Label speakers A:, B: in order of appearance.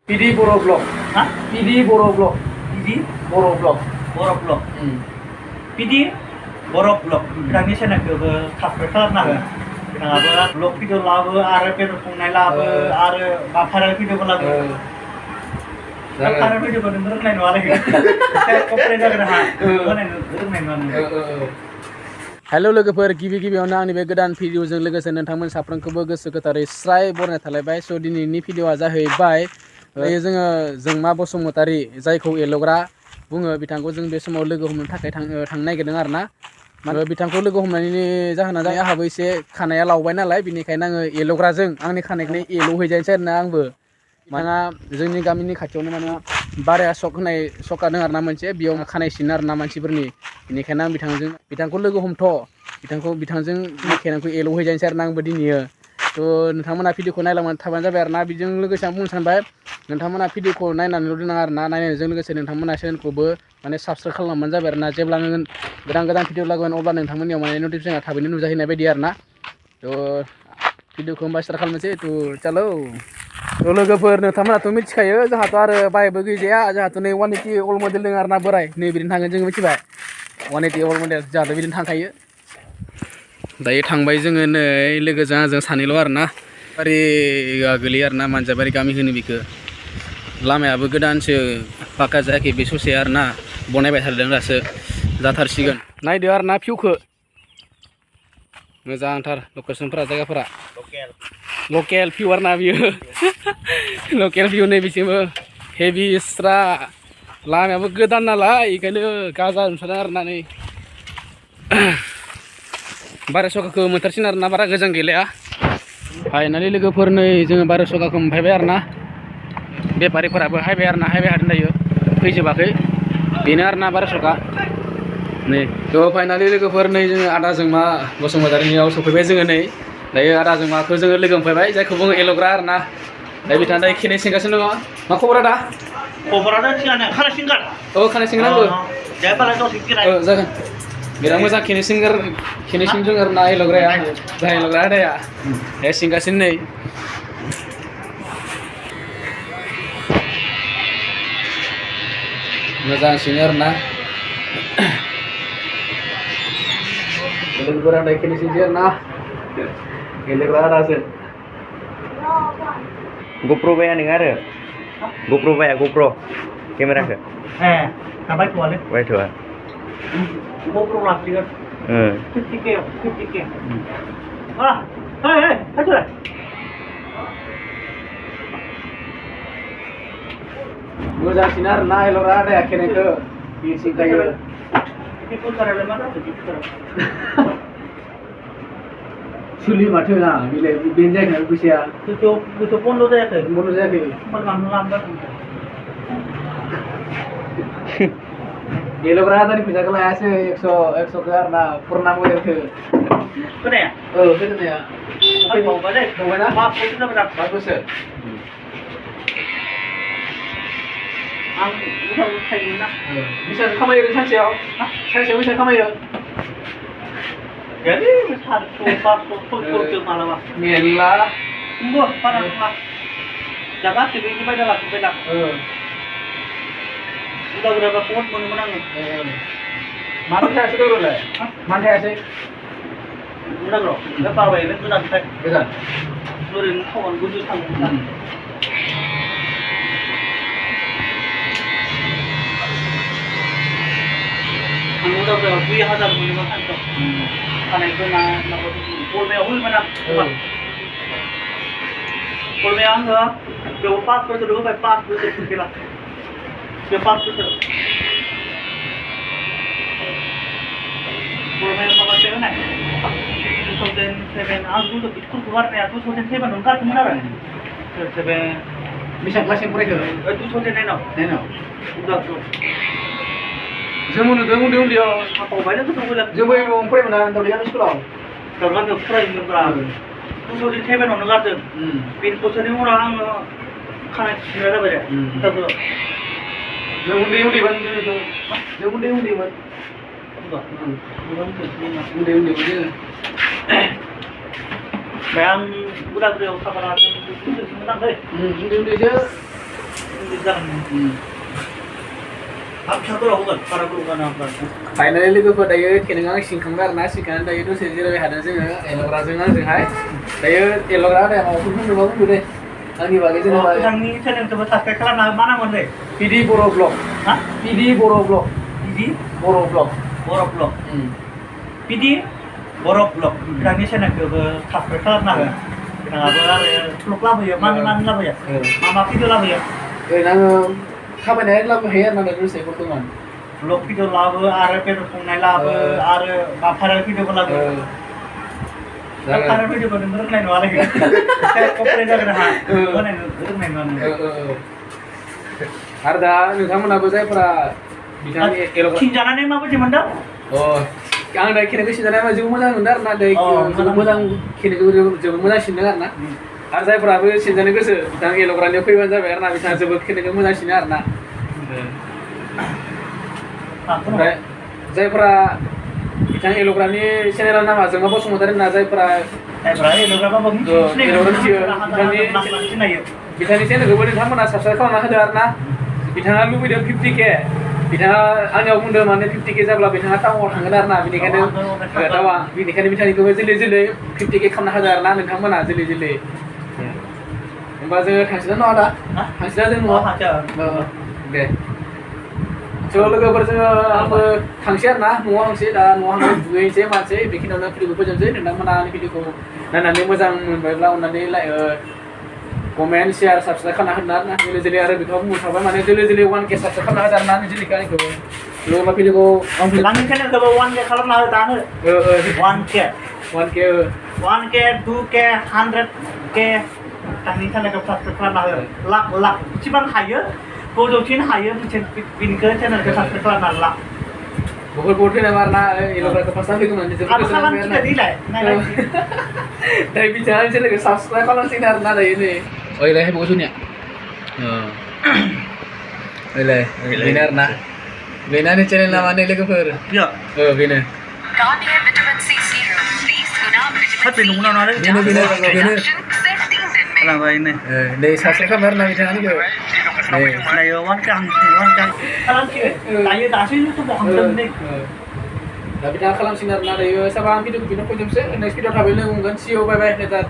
A: PD Boro Vlog.
B: Hah?
A: PD Boro Vlog.
B: PD
A: Boro Vlog.
B: Borok Vlog. PD Borok Vlog. Bilangnya channelखौबो subscribe खालामना हो। बिथाङाबो vlog video लाबो आरो बेदर संनाय लाबो आरो भाइरेल भिडिअबो लाबो। भाइरेल भिडिअबो नों रोंनाय नङा लोगो। कमप्लेन जागोन आंहा। रोंनाय नङा नों।
A: हेल' लोगोफोर गिबियावनो आंनि बे गोदान भिडिअजों लोगोसे नोंथांमोन साफ्रोमखौबो गोसो गोथारै स्राय बरायनाय थालायबाय। स' दिनैनि भिडिअआ जाहैबाय जोंमा बसुमतारी जायखौ एल'ग्रा बुङो बिथांखौ जों बे समाव लोगो हमनो थाखाय थांनो नागिरदों आरो ना। बिथांखौ लोगो हमनायनि जाहोना जाबाय आंहाबो एसे खानाया लावबाय नालाय बिनिखायनो आङो एल'ग्राजों आंनि खानायखौनो एल'हैजानोसै आरो ना आंबो। मानोना जोंनि गामिनि खाथियावनो माने बाराया सक होनाय सका दं आरो ना मोनसे बेयाव खानाय सिनो आरो ना मानसिफोरनि। बेनिखायनो आं बिथांखौ लोगो हमथ' बिथांजों खेनायखौ एल'हैजानोसै आरो ना आंबो दिनैयो। थ' नोंथांमोना भिडिअखौ नायलांबानो थाबानो जाबाय आरो ना। बेजों लोगोसे आं बुंनो सानबाय नोंथांमोना भिडिअखौ नायनानैल' दोननाङा आरो ना। नायनायजों लोगोसे नोंथांमोना चेनेलखौबो माने साबस्क्राइब खालामबानो जाबाय आरो ना। जेब्ला आङो गोदान भिडिअ लागोन अब्ला नोंथांमोननियाव माने नटिफिकेसना थाबैनो नुजाहैनाय बायदि आरो ना। थ' भिडिअखौ होमबा स्टार्ट खालामनोसै। थ' चालौ। थ' लोगोफोर नोंथांमोनाथ' मिथिखायो जोंहाथ' आरो बाइकबो गैजाया। जोंहाथ' नै 180 अल्ड मडेल दङ आरो ना बोराय। नै बिदिनो थांगोन जोङो मिथिबाय 180 अल्ड मडेल जोंहाथ' बिदिनो थांखायो। दायो थांबाय जोङो नै लोगोजों आंजों सानैल' आरो ना। बारि गोलैयो आरो ना मानजाबारि गामि होनो बेखौ। लामायाबो गोदानसो पाक्का जायाखै बे ससे आरो ना बनायबाय थादों दासो जाथारसिगोन। नायदो आरो ना भिउखौ मोजांथार लकेसनफोरा जायगाफोरा लकेल भिउ आरो ना बियो। लकेल भिउ नै बिसिमबो हेभि स्रा लामायाबो गोदान नालाय बेखायनो गाजा नुथारदों आरो ना नै। बारा सखाखौ मोनथारसिन आरो ना बारा गोजान गैलाया। फाइनालि लोगोफोर नै जोङो बारा सखाखौ मोनफैबाय आरो ना। बेफारिफोराबो हायबाय आरो ना हायबाय हादों दायो फैजोबाखै बेनो आरो ना बारा सखा नै। थ' फाइनालि लोगोफोर नै जोङो आदा जोंमा बसुमतारीनियाव सफैबाय जोङो नै। दायो आदा जोंमाखौ जोङो लोगो मोनफैबाय जायखौ बुङो एल'ग्रा आरो ना। दायो बिथाङा दायो खेनाय सिंगासिनो दङ। मा खबर आदा?
B: खबराथ' थिगानो खानाय सिनगोन।
A: औ खानाय सिंगोन आंबो।
B: दे होमबालाय दसे जिराय।
A: जागोन। बिराद मोजां खेनाय सिंदों आरो ना एल'ग्राया जाय एल'ग्रा आदाया सिंगासिनो नै। मोजां सिनो आरो ना। लोगोफोरा दायो खेनाय सिनसै आरो ना एल'ग्रा आदाजों।
C: GoPro बाया नोङो आरो GoPro बाया GoPro केमेराखौ
B: बायथ'वालै
C: बायथ'आ
B: GoPro लासिगोन 50K 50K फायथ'लाय
A: मोजांसिन आरो ना एल'ग्रा आदाया खेनायखौ बि सिंखायो। सुलि माथो ना बिलाइ बेनो जायाखै फैसाया
B: गोथौ बन्द' जायाखै
A: बन्द' जायाखै। एल'ग्रा आदानि फैसाखौ लायासै 100 आरो ना पुराना मडेलखौ
B: खोनाया
A: खोनाया
B: फंबायना मा बोसोर जाबाय दा
A: 5 बोसोर।
B: आं उनाव थायोमोन ना
A: बेसेबां खामायो सानसेयाव बेसेबां खामायो?
B: jadi 400 मालाबा
A: मेरला
B: नंगौ बारा नङा जागा थिगैनो बायना लाखिबाय दा उदावग्राबा बहुत मोनोमोन आङो।
A: मानो थायासै दौरोलाय? मानो थायासै?
B: उदाग्र' बे बाबायनो गोजाननिफ्राय
A: गोजान
B: ओरैनो टाउन गोजौ थाङोमोन आं। उदाग्रायाव 2000 मोनोमोन सानसेयाव खानायखौ गलमायाव होयोमोन आं गलमाया आङो बेयाव 5 बोसोर होबाय 5 बोसोर फैला बे 5 बोसोर गलमाया माबासो होनाय 2007 आं स्कुलखौ गारनाया 2007 आवनो गारदोंमोन आरो 2007
A: बेसेबां क्लाससिम फरायखो?
B: 2009 आव उदाग्र'
A: जों नुदों उन्दैयाव
B: थाबावबायनो गोथाव गैला
A: जोंबो फरायोमोन ना दावलिया स्कुलाव
B: गामियाव फरायोमोनब्रा 2007 आवनो गारदों। बे बोसोरनि उनाव आङो खानाय सिनग्रा जाबाय उदाग्र'आव।
A: जों उन्दैमोन
B: ओमफ्राय आं उदाग्रयाव थाबाला जों बोसोरसोमोन आंलै
A: उन्दैसो
B: जागोन हाब फिसाफोराव होगोन बारा गोबाव जानो ओमफ्राय
A: फाइनालि लोगोफोर दायो खेनें आं सिंखांबाय आरोना सिंखांनानै दायो दसे जिरायबाय थादों जोङो एल'ग्राजों आंजोंहाय दायो एल'ग्रा आदाया माबाफोर बुंदोंबा बुंदो दे आंनि बागै जेनेबा
B: बिथांनि चेनेलखौबो साबसक्राइब खालामना मा नाममोन दे
A: पिडि बर' ब्लग
B: हा
A: पिडि बर' ब्लग
B: पिडि
A: बर' ब्लग
B: बर' ब्लग पिडि बर' ब्लग बिथांनि चेनेलखौबो साबसक्राइब खालामना हो बिथाङाबो आरो ब्लग लाबोयो मानि लाबोयो मा भिडिअ लाबोयो
A: ओरैनो आङो खामायनानै लाबोहायो आरोना दसे बर्थमान
B: ब्लग भिडिअ लाबो आरो बेदर संनाय लाबो आरो भाइरेल भिडिअबो लाबो भाइरेल भिडिअखौ नों रोंनाय नङा लोगो कमप्लेन जागोन आंहा रोंनाय नङा नोङो
A: आरो दा नोंथांमोनाबो जायफोरा बिथांनि एल'ग्रा
B: खिनजानानै माबायदि मोनदों
A: आं दा खेनेखौ सिनजानाय जोबोद मोजां मोनदों आरोना जोबोद मोजां खेनेखौ जोबोद मोजां सिनदों आरोना आरो जायफोराबो सिनजानो गोसो बिथां एल'ग्रानियाव फैबानो जाबाय आरोना बिथाङा जोबोद खेनेखौ मोजां सिनो आरोना ओमफ्राय जायफोरा बिथां एल'ग्रानि चेनेलनि नामा जोंमा बसुमतारी होनना जायफोरा बिथांनि चेनेलखौबो नोंथांमोना साबसक्राइब खालामना होदो आरोना बिथाङा लुबैदों 50K बिथाङा आंनियाव बुंदों माने 50K जाब्ला बिथाङा टाउनाव थांगोन आरोना बेनिखायनो बिथांनिखौबो जोलै 50K खालामना होदो आरोना नोंथांमोना जोलै होमबा जोङो थांसिना नङा दा थांसिना जों न'आव दे ज' लोगोफोर जोङो आंबो थांसै आरोना न'आव थांसै दा न'आव थांनानै दुगैनोसै मानसै बेखिनियावनो भिडिअखौ फोजोबनोसै नोंथांमोना आंनि भिडिअखौ नायनानै मोजां मोनबायब्ला अननानै कमेन्ट शेयार साबसक्राइब खालामना होदो आरोना जोलै आरो बेखौ बुंनो थाबाय माने जोलै 1K साबसक्राइब खालामना होदो आरोना जोलैखौ आंनिखौबो लोगोफोर भिडिअखौ
B: आंनि चेनेलखौबो 1K खालामना हो दानो 1K 2K 100K आंनि चेनेलखौ साबसक्राइब खालामना हो लाख एसेबां हायो गोजौसिन हायो बिनिखौ चेनेलखौ साबसक्राइब खालामना ला
A: बहुत थैनाय आरोना एल'ग्राखौ फार्स्ट टाइम फैगौ होननानै जोबोद गोजोननाय मोनबाय दायो बिथाङा चेनेलखौ साबसक्राइब खालामसिगोन आरोना दायो नै ओइलाय हायबो जुनिया ओइलाय बेनो आरोना बेनो आंनि चेनेल नामा नै लोगोफोर बेनो नै साबसक्राइब खालामो आरोना बिथाङानिखौ
B: दायो 1K दायो दासो इउटुबाव हांदों नै
A: दा बिथाङा खालामसिगोन आरोना दायो साबा आं भिडिअखौ बिनो फोजोबसै नेक्स्ट भिडिअ थाबै लोगो मोनगोन सि इउ बाय बाय लेटार